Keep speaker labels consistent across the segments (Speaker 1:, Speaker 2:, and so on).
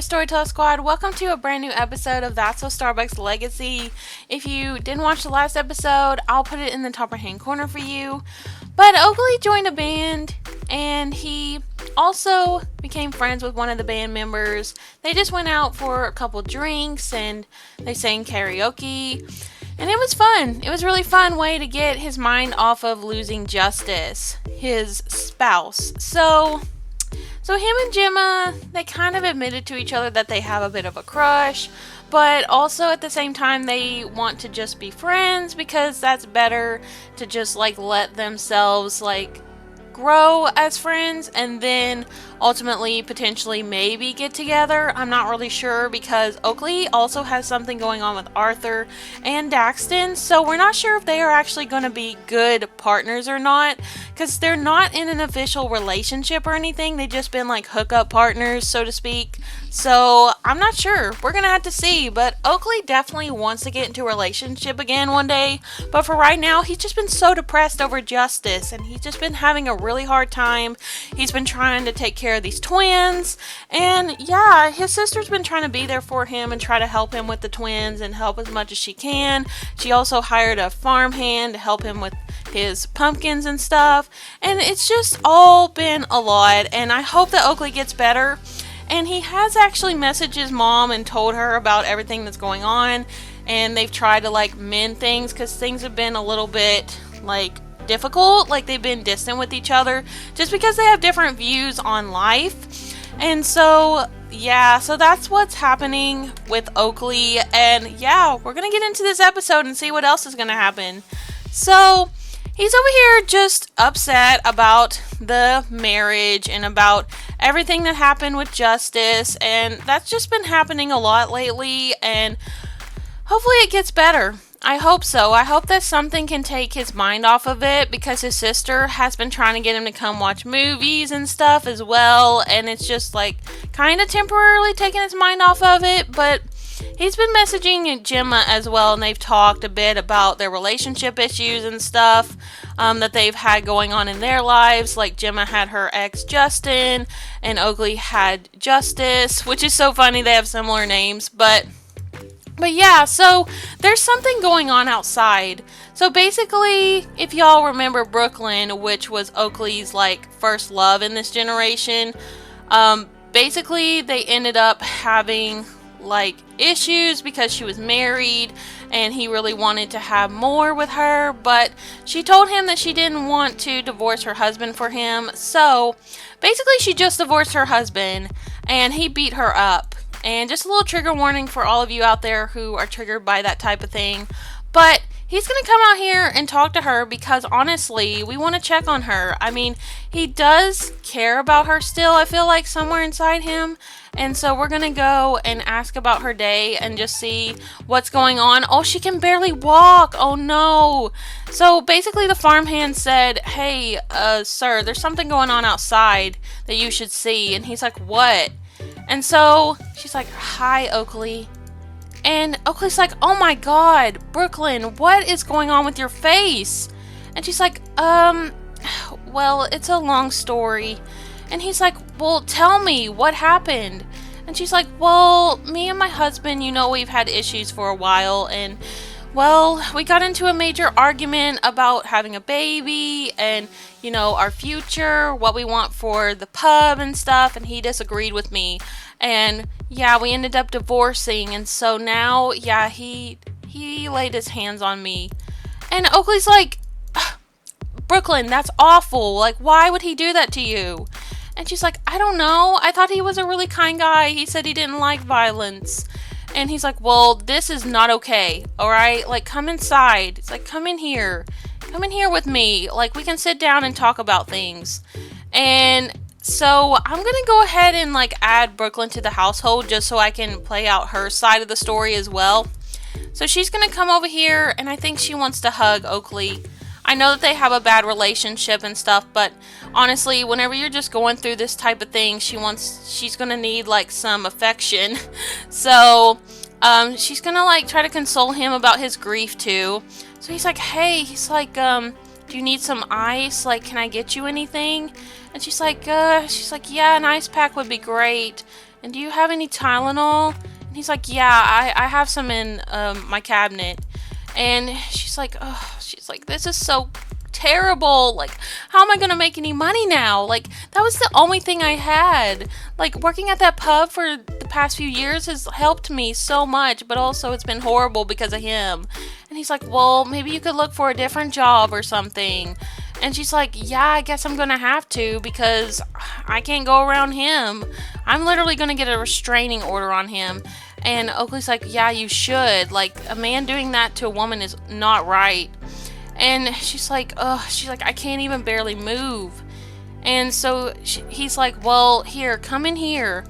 Speaker 1: there, Storyteller Squad. Welcome to a brand new episode of That's So Starbucks Legacy. If you didn't watch the last episode, I'll put it in the top right hand corner for you. But Oakley joined a band, and he also became friends with one of the band members. They just went out for a couple drinks, and they sang karaoke. And it was fun. It was a really fun way to get his mind off of losing Justice, his spouse. So him and Gemma, they kind of admitted to each other that they have a bit of a crush, but also at the same time they want to just be friends because that's better to just let themselves grow as friends and then ultimately potentially maybe get together. I'm not really sure because Oakley also has something going on with Arthur and Daxton, so we're not sure if they are actually going to be good partners or not because they're not in an official relationship or anything. They've just been hookup partners, so to speak. So I'm not sure. We're going to have to see, but Oakley definitely wants to get into a relationship again one day, but for right now he's just been so depressed over Justice and he's just been having a really hard time. He's been trying to take care of these twins, and yeah, his sister's been trying to be there for him and try to help him with the twins and help as much as she can. She also hired a farmhand to help him with his pumpkins and stuff, and it's just all been a lot, and I hope that Oakley gets better. And he has actually messaged his mom and told her about everything that's going on, and they've tried to mend things because things have been a little bit difficult, they've been distant with each other just because they have different views on life. And so that's what's happening with Oakley, and we're gonna get into this episode and see what else is gonna happen. So he's over here just upset about the marriage and about everything that happened with Justice, and that's just been happening a lot lately, and hopefully it gets better. I hope so. I hope that something can take his mind off of it because his sister has been trying to get him to come watch movies and stuff as well, and it's just kind of temporarily taking his mind off of it. But he's been messaging Gemma as well, and they've talked a bit about their relationship issues and stuff that they've had going on in their lives. Gemma had her ex Justin, and Oakley had Justice, which is so funny. They have similar names, But yeah, so there's something going on outside. So basically, if y'all remember Brooklyn, which was Oakley's first love in this generation, basically they ended up having issues because she was married and he really wanted to have more with her, but she told him that she didn't want to divorce her husband for him. So basically she just divorced her husband and he beat her up. And just a little trigger warning for all of you out there who are triggered by that type of thing. But he's going to come out here and talk to her because honestly, we want to check on her. I mean, he does care about her still, I feel somewhere inside him. And so we're going to go and ask about her day and just see what's going on. Oh, she can barely walk. Oh no. So basically the farmhand said, hey, sir, there's something going on outside that you should see. And he's like, what? And so she's like, hi, Oakley. And Oakley's like, oh my god, Brooklyn, what is going on with your face? And she's like, well, it's a long story. And he's like, well, tell me, what happened? And she's like, well, me and my husband, we've had issues for a while, and well, we got into a major argument about having a baby and, our future, what we want for the pub and stuff, and he disagreed with me. And, we ended up divorcing, and so now, he laid his hands on me. And Oakley's like, Brooklyn, that's awful. Why would he do that to you? And she's like, I don't know. I thought he was a really kind guy. He said he didn't like violence. And he's like, well, this is not okay, alright? Come inside. It's come in here. Come in here with me. We can sit down and talk about things. And so I'm gonna go ahead and, add Brooklyn to the household just so I can play out her side of the story as well. So she's gonna come over here, and I think she wants to hug Oakley. I know that they have a bad relationship and stuff, but honestly, whenever you're just going through this type of thing, she's gonna need some affection. So she's gonna try to console him about his grief too. So he's like, hey, do you need some ice? Can I get you anything? And she's like, yeah, an ice pack would be great. And do you have any Tylenol? And he's like, yeah, I have some in my cabinet. And she's like, oh, this is so terrible. Like, how am I gonna make any money now? Like, that was the only thing I had. Like, working at that pub for the past few years has helped me so much, but also it's been horrible because of him. And he's like, well, maybe you could look for a different job or something. And she's like, yeah, I guess I'm gonna have to because I can't go around him. I'm literally gonna get a restraining order on him. And Oakley's like, yeah, you should. Like, a man doing that to a woman is not right. And she's like, I can't even barely move. And so he's like, well, here, come in here.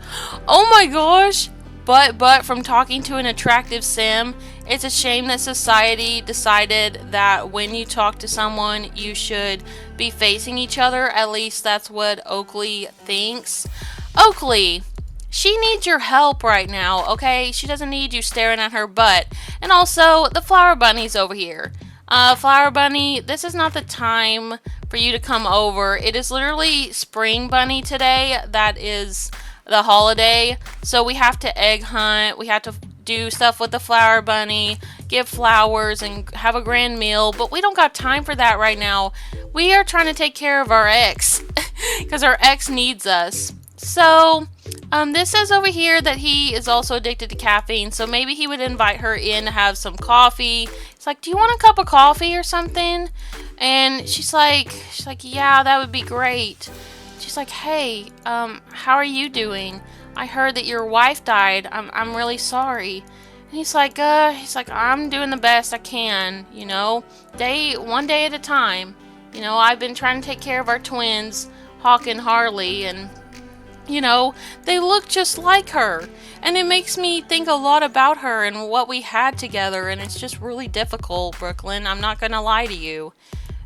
Speaker 1: Oh my gosh. But from talking to an attractive sim, it's a shame that society decided that when you talk to someone, you should be facing each other. At least that's what Oakley thinks. Oakley, she needs your help right now, okay? She doesn't need you staring at her butt. And also, the flower bunny's over here. Flower bunny, this is not the time for you to come over. It is literally spring bunny today. That is the holiday. So we have to egg hunt. We have to do stuff with the flower bunny, give flowers, and have a grand meal. But we don't got time for that right now. We are trying to take care of our ex because our ex needs us. So, this says over here that he is also addicted to caffeine, so maybe he would invite her in to have some coffee. It's like, do you want a cup of coffee or something? And she's like, yeah, that would be great. She's like, hey, how are you doing? I heard that your wife died. I'm really sorry. And he's like, I'm doing the best I can, you know, one day at a time. You know, I've been trying to take care of our twins, Hawk and Harley, and you know, they look just like her. And it makes me think a lot about her and what we had together. And it's just really difficult, Brooklyn. I'm not going to lie to you.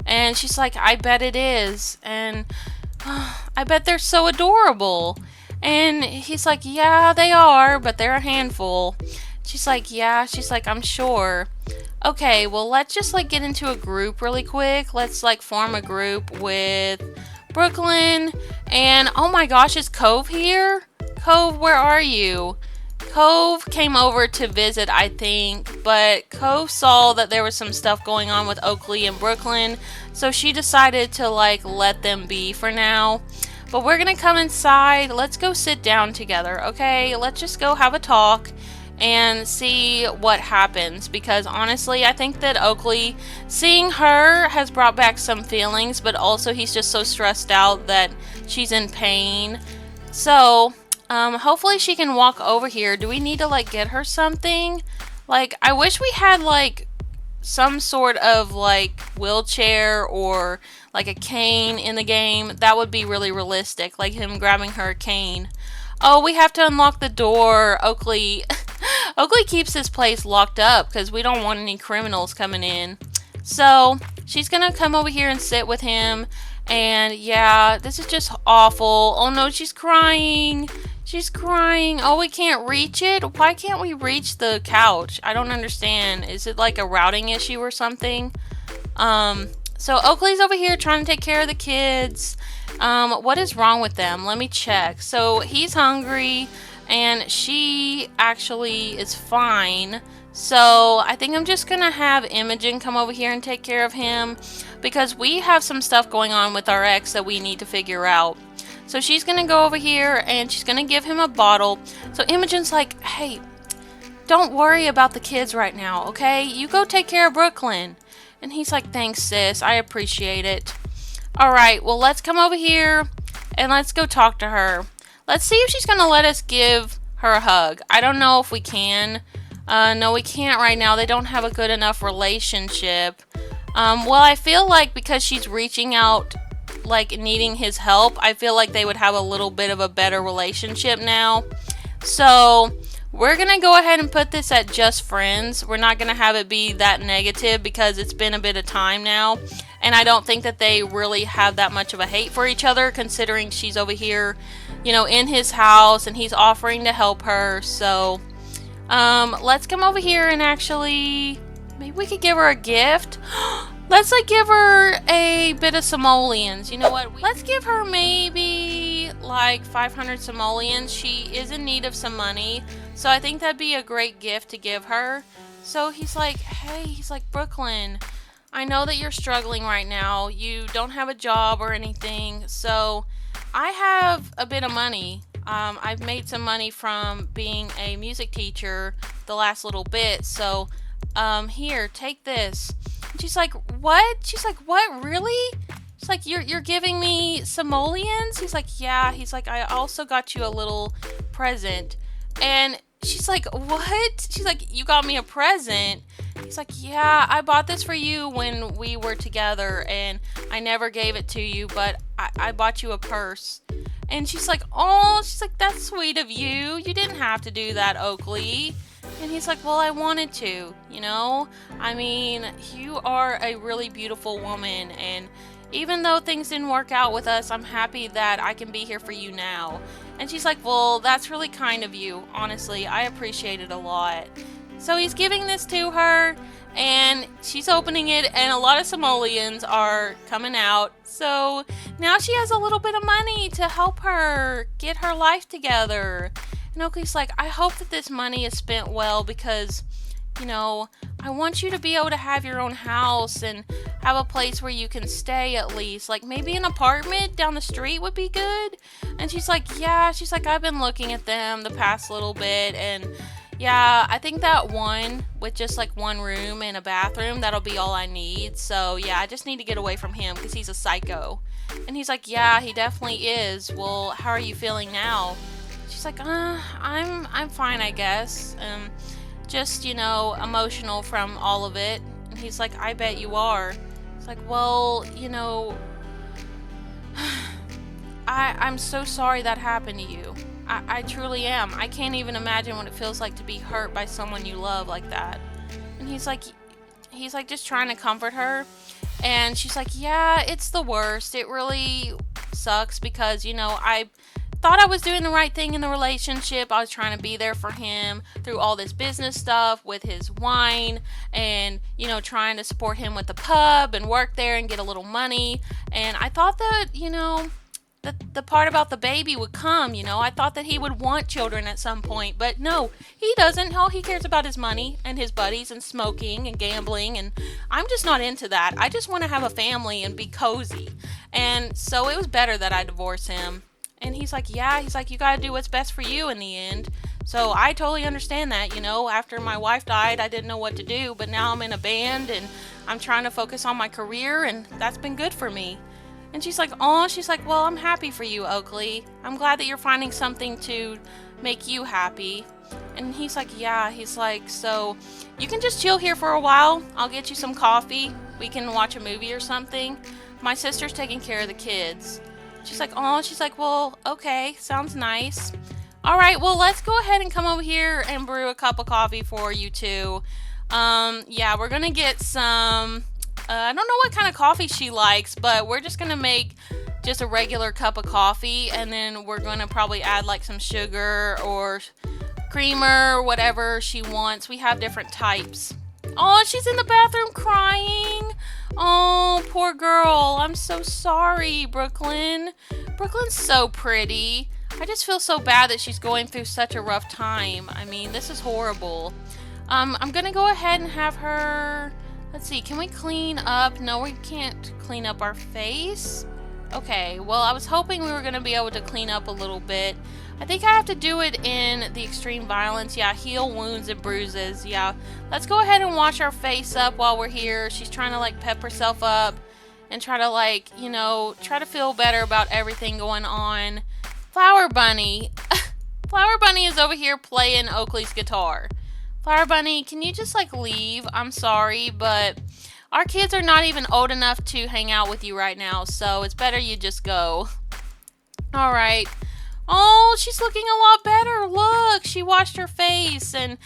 Speaker 1: And she's like, I bet it is. And I bet they're so adorable. And he's like, yeah, they are, but they're a handful. She's like, yeah. She's like, I'm sure. Okay, well, let's just like get into a group really quick. Let's like form a group with Brooklyn, and oh my gosh, is Cove here? Cove, where are you? Cove came over to visit, I think, but Cove saw that there was some stuff going on with Oakley and Brooklyn, so she decided to like let them be for now. But we're gonna come inside. Let's go sit down together, okay? Let's just go have a talk and see what happens, because honestly I think that Oakley, seeing her has brought back some feelings, but also he's just so stressed out that she's in pain. So hopefully she can walk over here. Do we need to like get her something? Like, I wish we had like some sort of like wheelchair or like a cane in the game. That would be really realistic, like him grabbing her cane. Oh, we have to unlock the door. Oakley keeps this place locked up because we don't want any criminals coming in. So she's gonna come over here and sit with him. And yeah, this is just awful. Oh no, she's crying. She's crying. Oh, we can't reach it? Why can't we reach the couch? I don't understand. Is it like a routing issue or something? So Oakley's over here trying to take care of the kids. What is wrong with them? Let me check. So he's hungry and she actually is fine. So I think I'm just gonna have Imogen come over here and take care of him because we have some stuff going on with our ex that we need to figure out. So she's gonna go over here and she's gonna give him a bottle. So Imogen's like, hey, don't worry about the kids right now, okay? You go take care of Brooklyn. And he's like, thanks, sis. I appreciate it. Alright, well, let's come over here and let's go talk to her. Let's see if she's going to let us give her a hug. I don't know if we can. No, we can't right now. They don't have a good enough relationship. Well, I feel like because she's reaching out, like needing his help, I feel like they would have a little bit of a better relationship now. So we're going to go ahead and put this at just friends. We're not going to have it be that negative because it's been a bit of time now. And I don't think that they really have that much of a hate for each other, considering she's over here, you know, in his house and he's offering to help her. So let's come over here and actually, maybe we could give her a gift. Let's like give her a bit of simoleons. You know what? Let's give her maybe like 500 simoleons. She is in need of some money, so I think that'd be a great gift to give her. So he's like, hey, he's like, Brooklyn, I know that you're struggling right now. You don't have a job or anything, so I have a bit of money. I've made some money from being a music teacher the last little bit, so here, take this. And she's like, what? She's like, what? Really? She's like, you're giving me simoleons? He's like, yeah. He's like, I also got you a little present. And she's like, what? She's like, you got me a present? He's like, yeah, I bought this for you when we were together, and I never gave it to you, but I bought you a purse. And she's like, oh, she's like, that's sweet of you. You didn't have to do that, Oakley. And he's like, well, I wanted to, you know? I mean, you are a really beautiful woman, and even though things didn't work out with us, I'm happy that I can be here for you now. And she's like, well, that's really kind of you. Honestly, I appreciate it a lot. So he's giving this to her, and she's opening it, and a lot of simoleons are coming out. So now she has a little bit of money to help her get her life together. And Oakley's like, I hope that this money is spent well because, you know, I want you to be able to have your own house and have a place where you can stay at least. Like maybe an apartment down the street would be good. And she's like, yeah, she's like, I've been looking at them the past little bit, and yeah, I think that one with just like one room and a bathroom, that'll be all I need. So yeah, I just need to get away from him because he's a psycho. And he's like, yeah, he definitely is. Well, how are you feeling now? She's like, I'm fine, I guess. Just, you know, emotional from all of it. And he's like, I bet you are. It's like, well, you know, I'm so sorry that happened to you. I truly am. I can't even imagine what it feels like to be hurt by someone you love like that. And he's like just trying to comfort her. And she's like, yeah, it's the worst. It really sucks because, you know, I thought I was doing the right thing in the relationship. I was trying to be there for him through all this business stuff with his wine and, you know, trying to support him with the pub and work there and get a little money. And I thought that, you know, the part about the baby would come, you know. I thought that he would want children at some point, but no, he doesn't. All he cares about is money and his buddies and smoking and gambling, and I'm just not into that. I just want to have a family and be cozy. And so it was better that I divorce him. And he's like, yeah, he's like, you gotta do what's best for you in the end. So I totally understand that, you know. After my wife died, I didn't know what to do, but now I'm in a band and I'm trying to focus on my career, and that's been good for me. And she's like, oh, she's like, well, I'm happy for you, Oakley. I'm glad that you're finding something to make you happy. And he's like, yeah, he's like, so you can just chill here for a while. I'll get you some coffee. We can watch a movie or something. My sister's taking care of the kids. She's like, oh, she's like, well, okay, sounds nice. All right, well, let's go ahead and come over here and brew a cup of coffee for you two. Yeah, we're gonna get some, I don't know what kind of coffee she likes, but we're just gonna make just a regular cup of coffee, and then we're gonna probably add like some sugar or creamer or whatever she wants. We have different types. Oh, she's in the bathroom crying. Oh, poor girl. I'm so sorry, Brooklyn. Brooklyn's so pretty. I just feel so bad that she's going through such a rough time. I mean, this is horrible. I'm gonna go ahead and have her... Let's see, can we clean up? No, we can't clean up our face. Okay, well, I was hoping we were gonna be able to clean up a little bit. I think I have to do it in the extreme violence. Yeah, heal wounds and bruises. Yeah, let's go ahead and wash our face up while we're here. She's trying to like pep herself up and try to like, you know, try to feel better about everything going on. Flower Bunny. Flower Bunny is over here playing Oakley's guitar. Flower Bunny, can you just like leave? I'm sorry, but our kids are not even old enough to hang out with you right now, so it's better you just go. All right. Oh, she's looking a lot better. Look, she washed her face and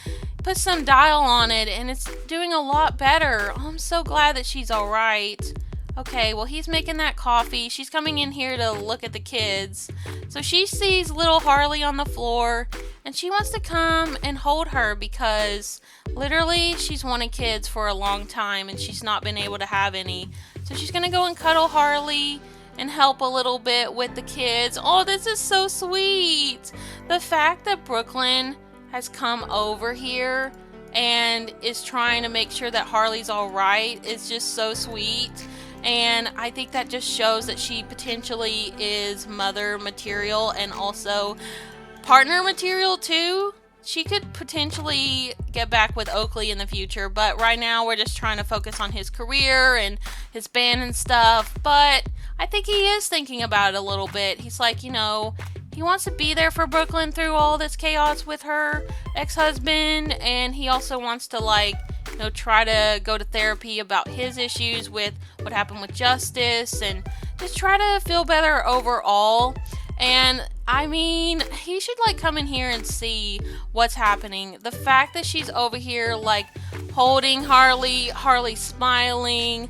Speaker 1: put some dial on it, and it's doing a lot better. Oh, I'm so glad that she's all right. Okay, well, he's making that coffee. She's coming in here to look at the kids. So she sees little Harley on the floor and she wants to come and hold her because literally she's wanted kids for a long time and she's not been able to have any. So she's going to go and cuddle Harley and help a little bit with the kids. Oh, this is so sweet. The fact that Brooklyn has come over here and is trying to make sure that Harley's all right is just so sweet. And I think that just shows that she potentially is mother material and also partner material too. She could potentially get back with Oakley in the future, but right now we're just trying to focus on his career and his band and stuff. But I think he is thinking about it a little bit. He's like, he wants to be there for Brooklyn through all this chaos with her ex-husband, and he also wants to try to go to therapy about his issues with what happened with Justice and just try to feel better overall. And I mean, he should come in here and see what's happening. The fact that she's over here holding Harley smiling,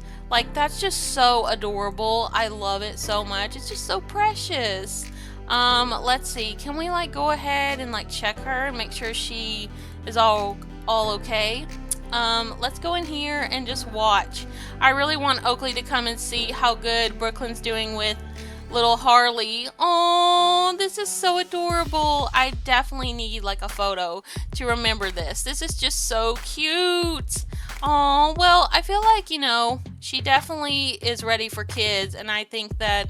Speaker 1: that's just so adorable. I love it so much. It's just so precious. Let's see. Can we go ahead and check her and make sure she is all okay? Let's go in here and just watch. I really want Oakley to come and see how good Brooklyn's doing with little Harley. Oh, this is so adorable. I definitely need a photo to remember this. This is just so cute. Oh, well, I feel she definitely is ready for kids, and I think that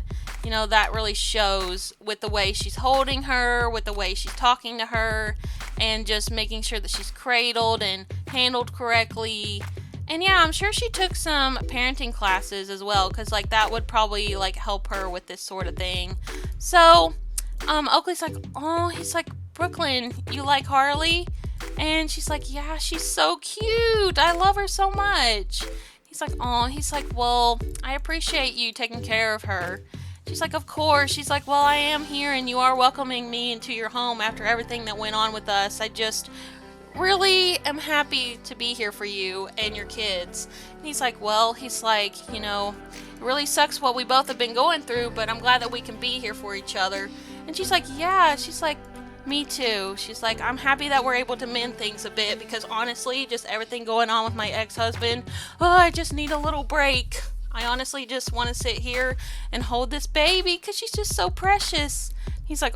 Speaker 1: that really shows with the way she's holding her, with the way she's talking to her, and just making sure that she's cradled and handled correctly. And yeah, I'm sure she took some parenting classes as well, because that would probably help her with this sort of thing. So Oakley's he's like, Brooklyn, you like Harley? And she's like, yeah, she's so cute. I love her so much. He's like, well, I appreciate you taking care of her. She's like, of course. She's like, well, I am here and you are welcoming me into your home after everything that went on with us. I just really am happy to be here for you and your kids. And he's like, well, it really sucks what we both have been going through, but I'm glad that we can be here for each other. And she's like, yeah. She's like, me too. She's like, I'm happy that we're able to mend things a bit because honestly, just everything going on with my ex-husband, I just need a little break. I honestly just want to sit here and hold this baby because she's just so precious. He's like,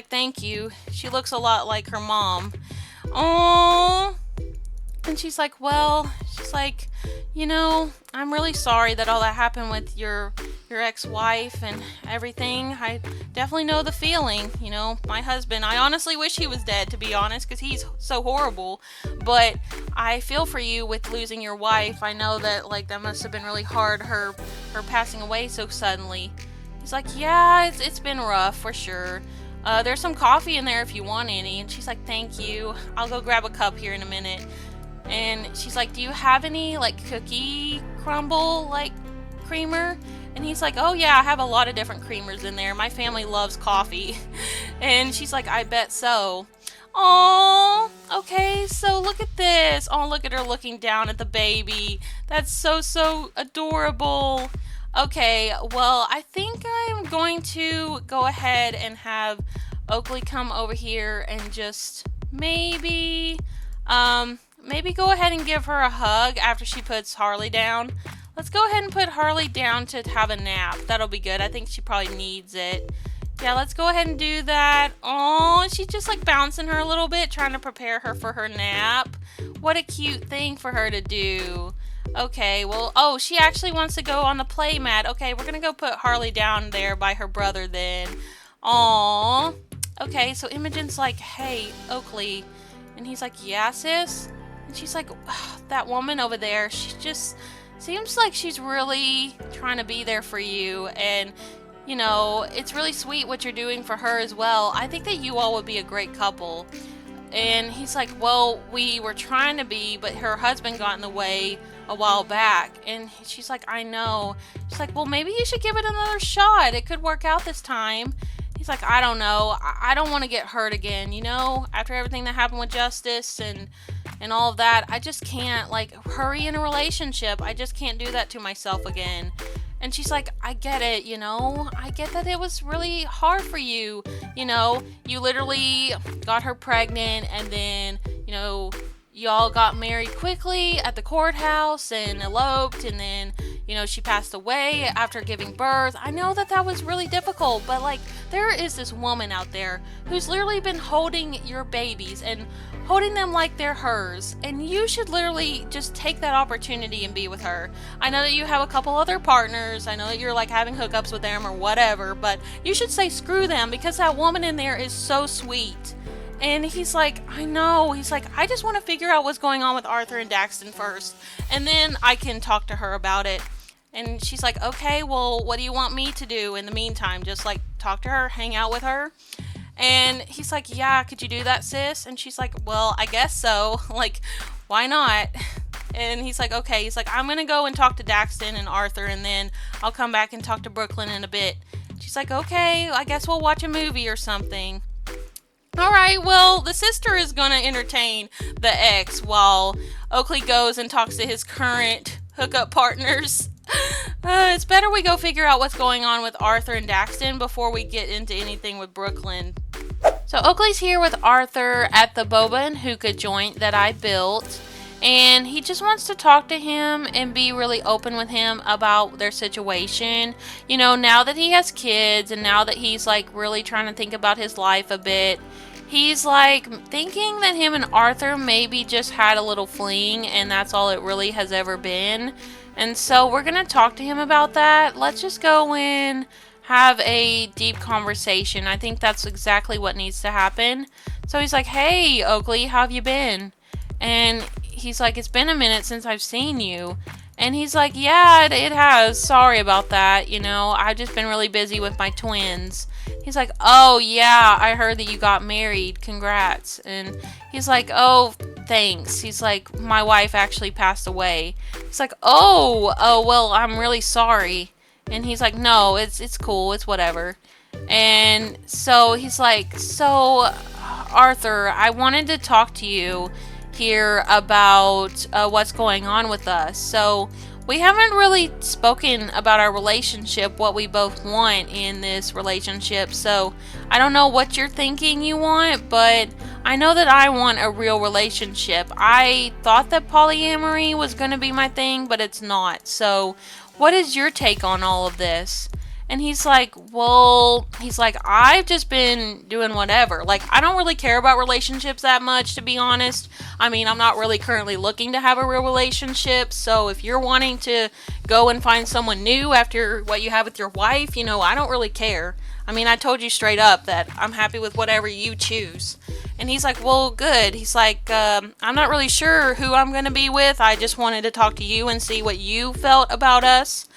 Speaker 1: thank you. She looks a lot like her mom. Oh. And she's like, I'm really sorry that all that happened with your ex-wife and everything. I definitely know the feeling. My husband, I honestly wish he was dead, to be honest, because he's so horrible. But I feel for you with losing your wife. I know that that must have been really hard, her passing away so suddenly. He's like, yeah, it's been rough for sure. There's some coffee in there if you want any. And she's like, thank you. I'll go grab a cup here in a minute. And she's like, do you have any cookie crumble creamer? And he's like, oh yeah, I have a lot of different creamers in there. My family loves coffee. And she's like, I bet so. Oh, okay, so look at this. Oh, look at her looking down at the baby. That's so adorable. Okay, well, I think I'm going to go ahead and have Oakley come over here and just maybe go ahead and give her a hug after she puts Harley down. Let's go ahead and put Harley down to have a nap. That'll be good. I think she probably needs it. Yeah, let's go ahead and do that. Oh, she's just bouncing her a little bit, trying to prepare her for her nap. What a cute thing for her to do. Okay, well, she actually wants to go on the play mat. Okay, we're gonna go put Harley down there by her brother then. Aw. Okay, so Imogen's like, hey, Oakley. And he's like, yeah, sis? And she's like, that woman over there, she just seems like she's really trying to be there for you. And, it's really sweet what you're doing for her as well. I think that you all would be a great couple. And he's like, well, we were trying to be, but her husband got in the way a while back. And she's like, I know. She's like, well, maybe you should give it another shot. It could work out this time. He's like, I don't know. I don't want to get hurt again, after everything that happened with Justice and all of that. I just can't, hurry in a relationship. I just can't do that to myself again. And she's like, I get it, I get that it was really hard for you. You literally got her pregnant, and then, y'all got married quickly at the courthouse and eloped, and then, she passed away after giving birth. I know that that was really difficult, but like, there is this woman out there who's literally been holding your babies and holding them like they're hers, and you should literally just take that opportunity and be with her. I know that you have a couple other partners, I know that you're like having hookups with them or whatever, but you should say screw them, because that woman in there is so sweet. And he's like, I know. He's like, I just want to figure out what's going on with Arthur and Daxton first, and then I can talk to her about it. And she's like, okay, well, what do you want me to do in the meantime? Just like talk to her, hang out with her? And he's like, yeah, could you do that, sis? And she's like, well, I guess so. Like, why not? And he's like, okay. He's like, I'm going to go and talk to Daxton and Arthur, and then I'll come back and talk to Brooklyn in a bit. She's like, okay, I guess we'll watch a movie or something. Alright, well, the sister is going to entertain the ex while Oakley goes and talks to his current hookup partners. It's better we go figure out what's going on with Arthur and Daxton before we get into anything with Brooklyn. So Oakley's here with Arthur at the boba and hookah joint that I built, and he just wants to talk to him and be really open with him about their situation. Now that he has kids, and now that he's like really trying to think about his life a bit, he's like thinking that him and Arthur maybe just had a little fling, and that's all it really has ever been. And so we're going to talk to him about that. Let's just go in, have a deep conversation. I think that's exactly what needs to happen. So he's like, hey, Oakley, how have you been? And he's like, it's been a minute since I've seen you. And he's like, yeah, it has. Sorry about that. I've just been really busy with my twins. He's like, oh, yeah, I heard that you got married. Congrats. And he's like, oh, thanks. He's like, my wife actually passed away. He's like, oh, well, I'm really sorry. And he's like, no, it's cool. It's whatever. And so he's like, so, Arthur, I wanted to talk to you here about what's going on with us. So we haven't really spoken about our relationship, what we both want in this relationship. So I don't know what you're thinking you want, but I know that I want a real relationship. I thought that polyamory was going to be my thing, but it's not. So what is your take on all of this? And he's like, I've just been doing whatever. Like, I don't really care about relationships that much, to be honest. I mean, I'm not really currently looking to have a real relationship. So if you're wanting to go and find someone new after what you have with your wife, I don't really care. I mean, I told you straight up that I'm happy with whatever you choose. And he's like, well, good. He's like, I'm not really sure who I'm going to be with. I just wanted to talk to you and see what you felt about us,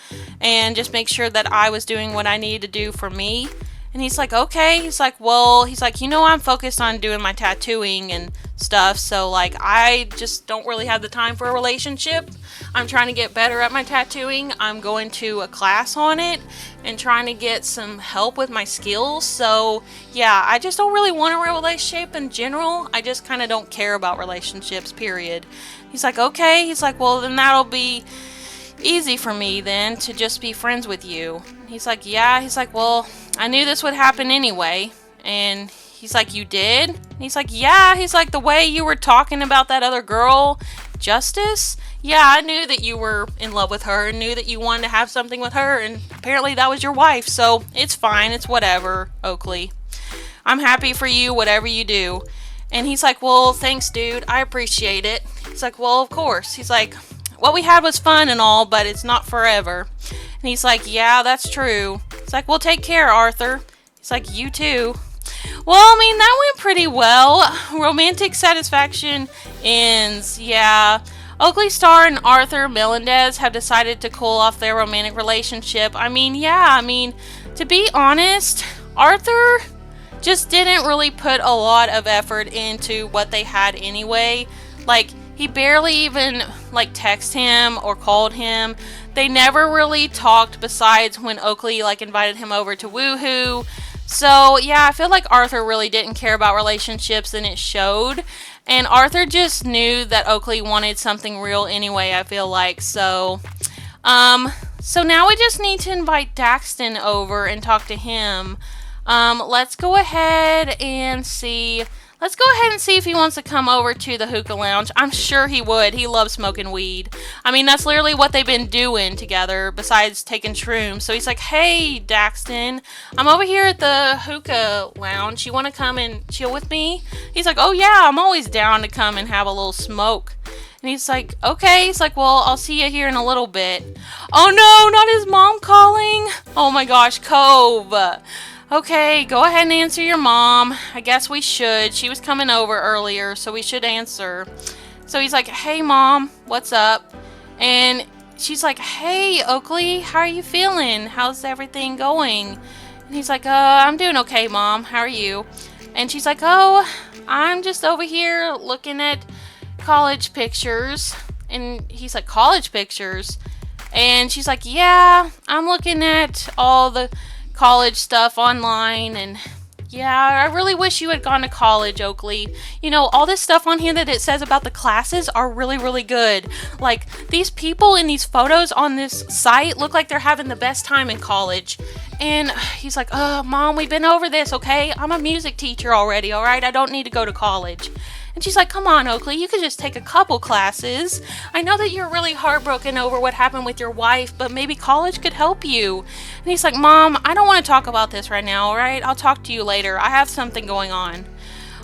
Speaker 1: and just make sure that I was doing what I needed to do for me. And he's like, okay. He's like, I'm focused on doing my tattooing and stuff, so like I just don't really have the time for a relationship. I'm trying to get better at my tattooing. I'm going to a class on it and trying to get some help with my skills. So yeah, I just don't really want a real relationship in general. I just kind of don't care about relationships, period. He's like, okay. He's like, well, then that'll be easy for me then to just be friends with you. He's like, yeah. He's like, well, I knew this would happen anyway. And he's like, you did? And he's like, yeah. He's like, the way you were talking about that other girl, Justice, yeah, I knew that you were in love with her and knew that you wanted to have something with her, and apparently that was your wife, so it's fine, it's whatever, Oakley. I'm happy for you, whatever you do. And he's like, well, thanks, dude, I appreciate it. He's like, well, of course. He's like, what we had was fun and all, but it's not forever. And he's like, yeah, that's true. He's like, well, take care, Arthur. He's like, you too. Well, I mean, that went pretty well. Romantic satisfaction ends, yeah. Oakley Star and Arthur Melendez have decided to cool off their romantic relationship. I mean, to be honest, Arthur just didn't really put a lot of effort into what they had anyway. Like, he barely even, texted him or called him. They never really talked besides when Oakley, invited him over to Woohoo. So, yeah, I feel like Arthur really didn't care about relationships, and it showed. And Arthur just knew that Oakley wanted something real anyway, I feel like. So So now we just need to invite Daxton over and talk to him. Let's go ahead and see. Let's go ahead and see if he wants to come over to the hookah lounge. I'm sure he would. He loves smoking weed. I mean, that's literally what they've been doing together besides taking shrooms. So he's like, hey, Daxton, I'm over here at the hookah lounge. You want to come and chill with me? He's like, oh, yeah, I'm always down to come and have a little smoke. And he's like, okay. He's like, well, I'll see you here in a little bit. Oh, no, not his mom calling. Oh, my gosh, Cove. Okay, go ahead and answer your mom. I guess we should. She was coming over earlier, so we should answer. So he's like, hey, Mom, what's up? And she's like, hey, Oakley, how are you feeling? How's everything going? And he's like, I'm doing okay, Mom. How are you? And she's like, oh, I'm just over here looking at college pictures. And he's like, college pictures? And she's like, yeah, I'm looking at all the college stuff online, and yeah, I really wish you had gone to college, Oakley. You know, all this stuff on here that it says about the classes are really, really good. Like, these people in these photos on this site look like they're having the best time in college. And he's like, Mom, we've been over this, okay? I'm a music teacher already, alright? I don't need to go to college. And she's like, come on, Oakley, you could just take a couple classes. I know that you're really heartbroken over what happened with your wife, but maybe college could help you. And he's like, Mom, I don't want to talk about this right now, alright? I'll talk to you later. I have something going on.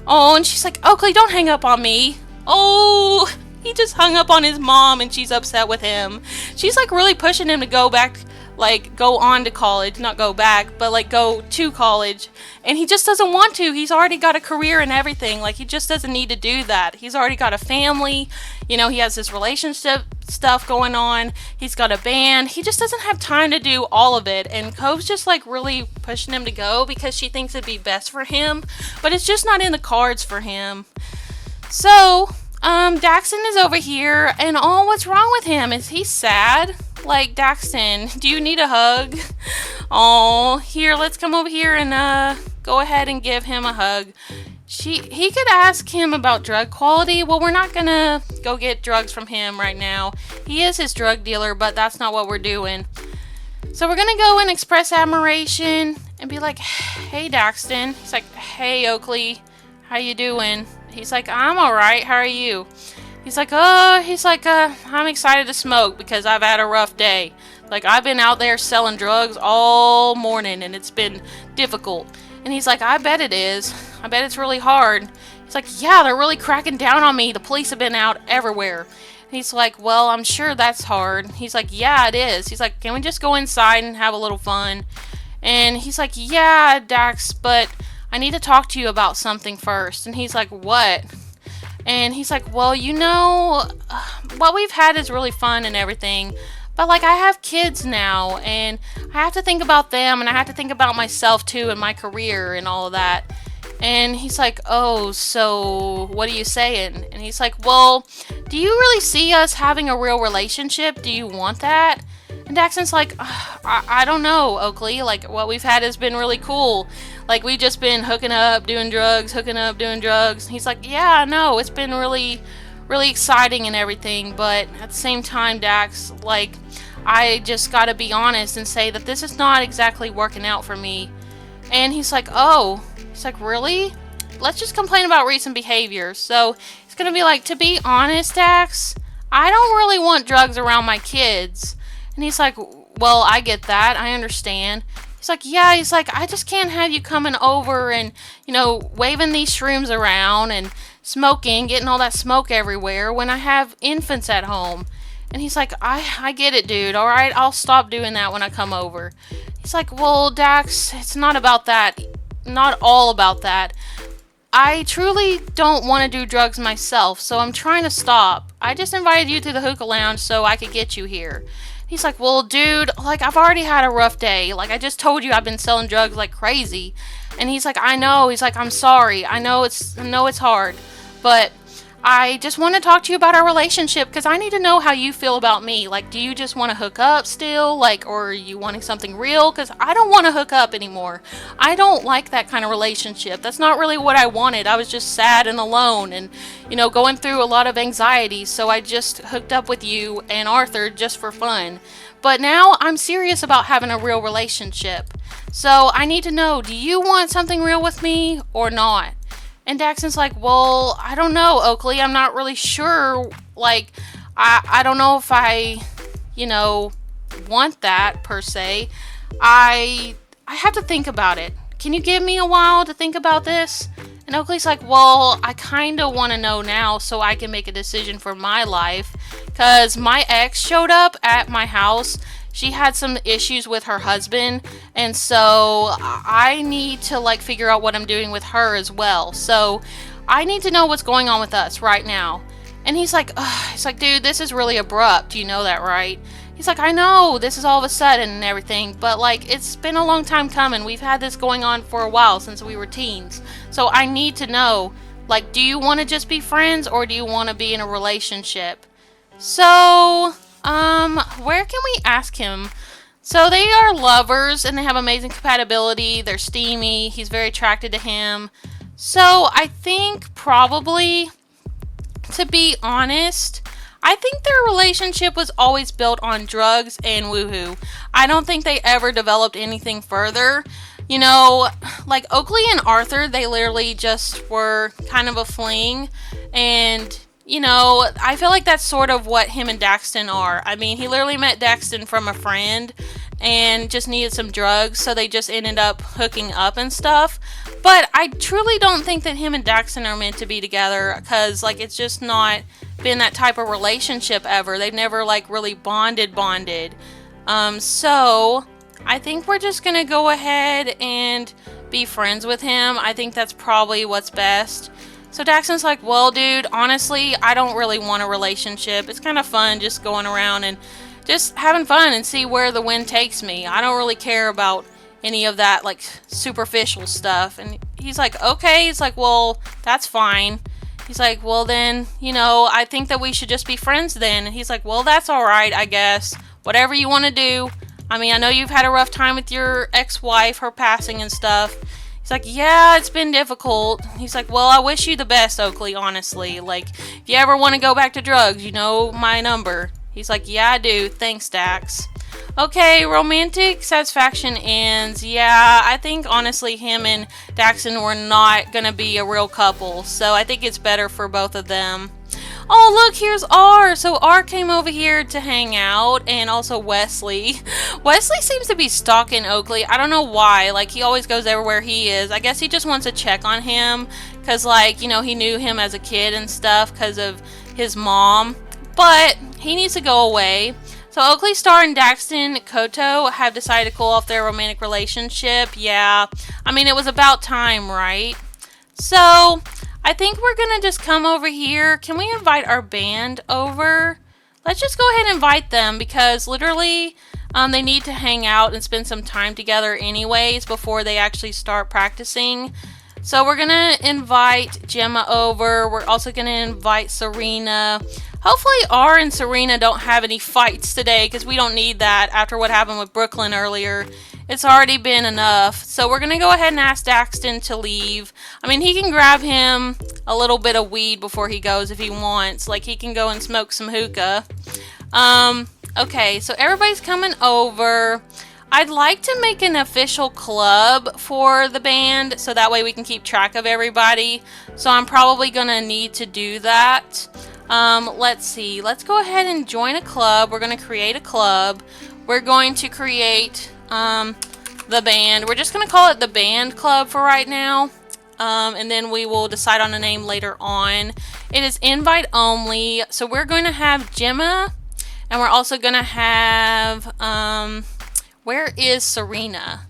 Speaker 1: Oh, and she's like, Oakley, don't hang up on me. Oh, he just hung up on his mom and she's upset with him. She's like really pushing him to go back, like go on to college, not go back, but like go to college. And he just doesn't want to. He's already got a career and everything. Like, he just doesn't need to do that. He's already got a family. You know, he has this relationship stuff going on. He's got a band. He just doesn't have time to do all of it. And Cove's just like really pushing him to go because she thinks it'd be best for him. But it's just not in the cards for him. So, Daxton is over here, and what's wrong with him? Is he sad? Like, Daxton, do you need a hug? Oh, here, let's come over here and go ahead and give him a hug. He could ask him about drug quality. Well, we're not gonna go get drugs from him right now. He is his drug dealer, but that's not what we're doing. So we're gonna go and express admiration and be like, hey, Daxton. He's like, hey, Oakley, how you doing? He's like, I'm alright, how are you? He's like, I'm excited to smoke because I've had a rough day. Like, I've been out there selling drugs all morning and it's been difficult. And he's like, I bet it is. I bet it's really hard. He's like, yeah, they're really cracking down on me. The police have been out everywhere. And he's like, well, I'm sure that's hard. He's like, yeah, it is. He's like, can we just go inside and have a little fun? And he's like, yeah, Dax, but I need to talk to you about something first. And he's like, what? And he's like, well, you know, what we've had is really fun and everything. But, like, I have kids now, and I have to think about them, and I have to think about myself, too, and my career and all of that. And he's like, oh, so what are you saying? And he's like, well, do you really see us having a real relationship? Do you want that? And Daxton's like, I don't know, Oakley. Like, what we've had has been really cool. Like, we've just been hooking up, doing drugs, hooking up, doing drugs. And he's like, yeah, I know. It's been really, really exciting and everything. But at the same time, Dax, like, I just gotta be honest and say that this is not exactly working out for me. And he's like, oh. He's like, really? Let's just complain about recent behavior. So he's gonna be like, to be honest, Dax, I don't really want drugs around my kids. And he's like, well, I get that. I understand. He's like, yeah, he's like, I just can't have you coming over and, you know, waving these shrooms around and smoking, getting all that smoke everywhere when I have infants at home. And he's like, I get it, dude. All right, I'll stop doing that when I come over. He's like, well, Dax, it's not about that. Not all about that. I truly don't want to do drugs myself, so I'm trying to stop. I just invited you to the hookah lounge so I could get you here. He's like, well, dude, like, I've already had a rough day. Like, I just told you I've been selling drugs like crazy. And he's like, I know. He's like, I'm sorry. I know it's hard. But I just want to talk to you about our relationship because I need to know how you feel about me. Like, do you just want to hook up still? Like, or are you wanting something real? Because I don't want to hook up anymore. I don't like that kind of relationship. That's not really what I wanted. I was just sad and alone and, you know, going through a lot of anxiety. So I just hooked up with you and Arthur just for fun. But now I'm serious about having a real relationship. So I need to know, do you want something real with me or not? And Daxton's like, well, I don't know, Oakley. I'm not really sure. Like, I don't know if I, want that per se. I have to think about it. Can you give me a while to think about this? And Oakley's like, well, I kind of want to know now so I can make a decision for my life. Because my ex showed up at my house. She had some issues with her husband. And so I need to, figure out what I'm doing with her as well. So I need to know what's going on with us right now. And he's like, dude, this is really abrupt. You know that, right? He's like, I know, this is all of a sudden and everything, but it's been a long time coming. We've had this going on for a while since we were teens. So I need to know, do you want to just be friends or do you want to be in a relationship? So, where can we ask him? So they are lovers and they have amazing compatibility. They're steamy. He's very attracted to him. So I think probably, to be honest, I think their relationship was always built on drugs and woohoo. I don't think they ever developed anything further. Oakley and Arthur, they literally just were kind of a fling. And, I feel like that's sort of what him and Daxton are. I mean, he literally met Daxton from a friend and just needed some drugs, so they just ended up hooking up and stuff. But I truly don't think that him and Daxton are meant to be together because, it's just not been that type of relationship ever. They've never, really bonded. So I think we're just going to go ahead and be friends with him. I think that's probably what's best. So Daxton's like, well, dude, honestly, I don't really want a relationship. It's kind of fun just going around and just having fun and see where the wind takes me. I don't really care about any of that, superficial stuff. And he's like, okay. He's like, well, that's fine. He's like, well, then, I think that we should just be friends then. And he's like, well, that's all right, I guess. Whatever you want to do. I mean, I know you've had a rough time with your ex-wife, her passing and stuff. He's like, yeah, it's been difficult. He's like, well, I wish you the best, Oakley, honestly. If you ever want to go back to drugs, you know my number. He's like, yeah, I do. Thanks, Dax. Okay, romantic satisfaction ends. Yeah, I think, honestly, him and Daxton were not going to be a real couple. So I think it's better for both of them. Oh, look, here's R. So R came over here to hang out, and also Wesley. Wesley seems to be stalking Oakley. I don't know why. He always goes everywhere he is. I guess he just wants to check on him because, he knew him as a kid and stuff because of his mom. But he needs to go away. So Oakley, Star, and Daxton Koto have decided to cool off their romantic relationship. Yeah, I mean, it was about time, right? So I think we're going to just come over here. Can we invite our band over? Let's just go ahead and invite them because literally they need to hang out and spend some time together anyways before they actually start practicing. So we're going to invite Gemma over. We're also going to invite Serena. Hopefully R and Serena don't have any fights today because we don't need that after what happened with Brooklyn earlier. It's already been enough. So we're going to go ahead and ask Daxton to leave. I mean, he can grab him a little bit of weed before he goes if he wants. He can go and smoke some hookah. Okay, so everybody's coming over. I'd like to make an official club for the band so that way we can keep track of everybody. So I'm probably going to need to do that. Let's see. Let's go ahead and join a club. We're going to create a club. We're going to create the band. We're just going to call it the Band Club for right now. And then we will decide on a name later on. It is invite only. So we're going to have Gemma. And we're also going to have... where is Serena?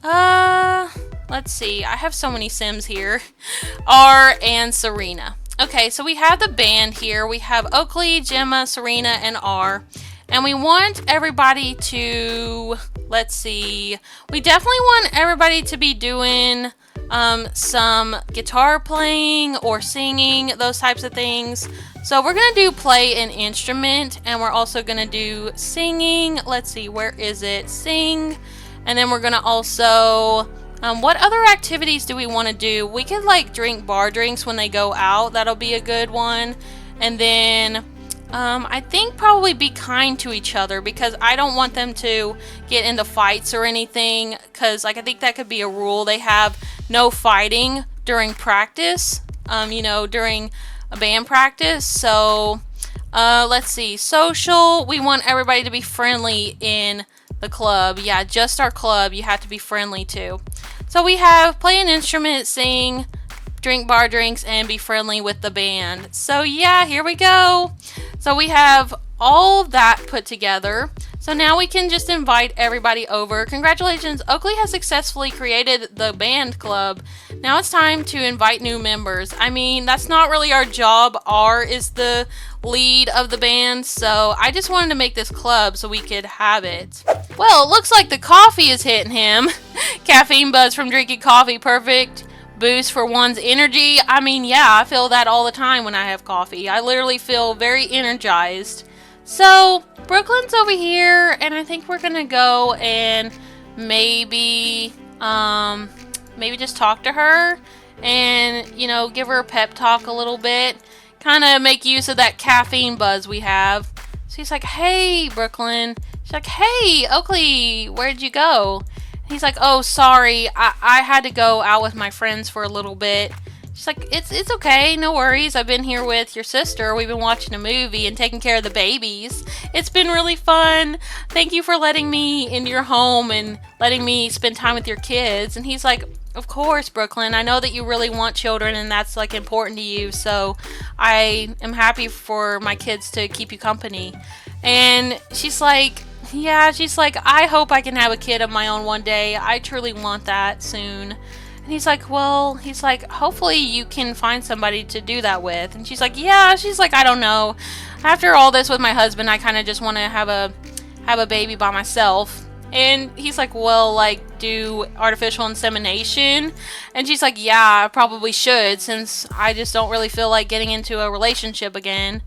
Speaker 1: Let's see. I have so many Sims here. R and Serena. Okay, so we have the band here. We have Oakley, Gemma, Serena, and R. And we want everybody to, let's see. We definitely want everybody to be doing some guitar playing or singing, those types of things. So we're going to do play an instrument, and we're also going to do singing. Let's see, where is it? Sing. And then we're going to also, what other activities do we want to do? We could drink bar drinks when they go out. That'll be a good one. And then I think probably be kind to each other, because I don't want them to get into fights or anything, because like I think that could be a rule. They have no fighting during practice, during a band practice. So let's see. Social, we want everybody to be friendly in the club. Yeah, just our club, you have to be friendly to. So we have play an instrument, sing, drink bar drinks, and be friendly with the band. So yeah, here we go. So we have all of that put together. So now we can just invite everybody over. Congratulations, Oakley has successfully created the band club. Now it's time to invite new members. I mean, that's not really our job. R is the lead of the band, so I just wanted to make this club so we could have it. Well, it looks like the coffee is hitting him. Caffeine buzz from drinking coffee, perfect boost for one's energy. I mean, yeah, I feel that all the time when I have coffee. I literally feel very energized. So, Brooklyn's over here, and I think we're gonna go and maybe just talk to her and, give her a pep talk a little bit. Kind of make use of that caffeine buzz we have. So he's like, hey, Brooklyn. She's like, hey, Oakley, where'd you go? He's like, oh, sorry, I had to go out with my friends for a little bit. She's like, it's okay, no worries. I've been here with your sister. We've been watching a movie and taking care of the babies. It's been really fun. Thank you for letting me into your home and letting me spend time with your kids. And he's like, of course, Brooklyn. I know that you really want children and that's like important to you. So I am happy for my kids to keep you company. And she's like, yeah, she's like, I hope I can have a kid of my own one day. I truly want that soon. And he's like, hopefully you can find somebody to do that with. And she's like, yeah, she's like, I don't know. After all this with my husband, I kind of just want to have a baby by myself. And he's like, well, like, do artificial insemination? And she's like, yeah, I probably should, since I just don't really feel like getting into a relationship again.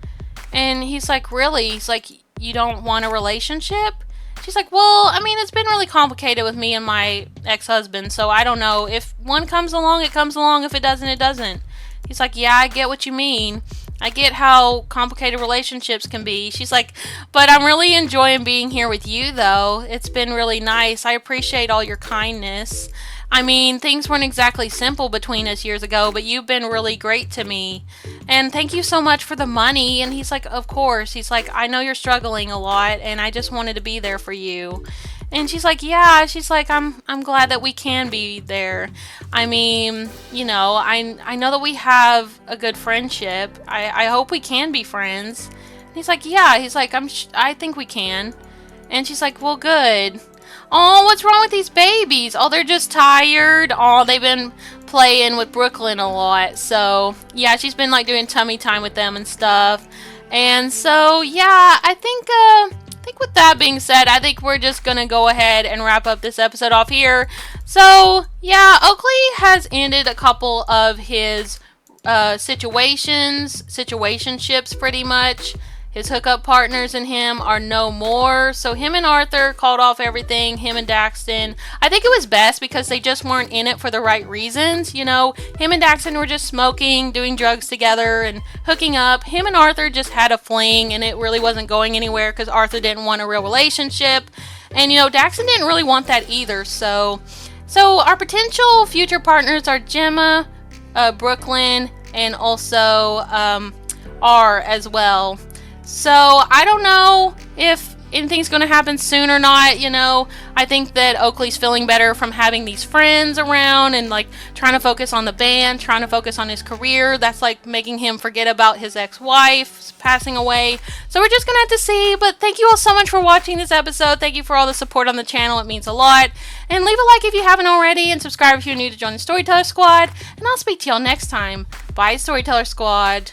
Speaker 1: And he's like, really? He's like, you don't want a relationship? She's like, well, I mean, it's been really complicated with me and my ex-husband, so I don't know. If one comes along, it comes along. If it doesn't, it doesn't. He's like, yeah, I get what you mean. I get how complicated relationships can be. She's like, but I'm really enjoying being here with you, though. It's been really nice. I appreciate all your kindness. I mean, things weren't exactly simple between us years ago, but you've been really great to me. And thank you so much for the money. And he's like, of course. He's like, I know you're struggling a lot, and I just wanted to be there for you. And she's like, yeah. She's like, I'm glad that we can be there. I mean, I know that we have a good friendship. I hope we can be friends. And he's like, yeah. He's like, I think we can. And she's like, well, good. Oh, what's wrong with these babies? Oh, they're just tired. Oh, they've been playing with Brooklyn a lot. So, yeah, she's been like doing tummy time with them and stuff. And so, yeah, I think with that being said, I think we're just going to go ahead and wrap up this episode off here. So, yeah, Oakley has ended a couple of his situationships pretty much. His hookup partners and him are no more. So him and Arthur called off everything. Him and Daxton. I think it was best because they just weren't in it for the right reasons. Him and Daxton were just smoking, doing drugs together, and hooking up. Him and Arthur just had a fling, and it really wasn't going anywhere because Arthur didn't want a real relationship. And, Daxton didn't really want that either. So our potential future partners are Gemma, Brooklyn, and also R as well. So, I don't know if anything's going to happen soon or not, I think that Oakley's feeling better from having these friends around and, like, trying to focus on the band, trying to focus on his career. That's, like, making him forget about his ex-wife passing away. So, we're just going to have to see. But thank you all so much for watching this episode. Thank you for all the support on the channel. It means a lot. And leave a like if you haven't already, and subscribe if you're new to join the Storyteller Squad. And I'll speak to y'all next time. Bye, Storyteller Squad.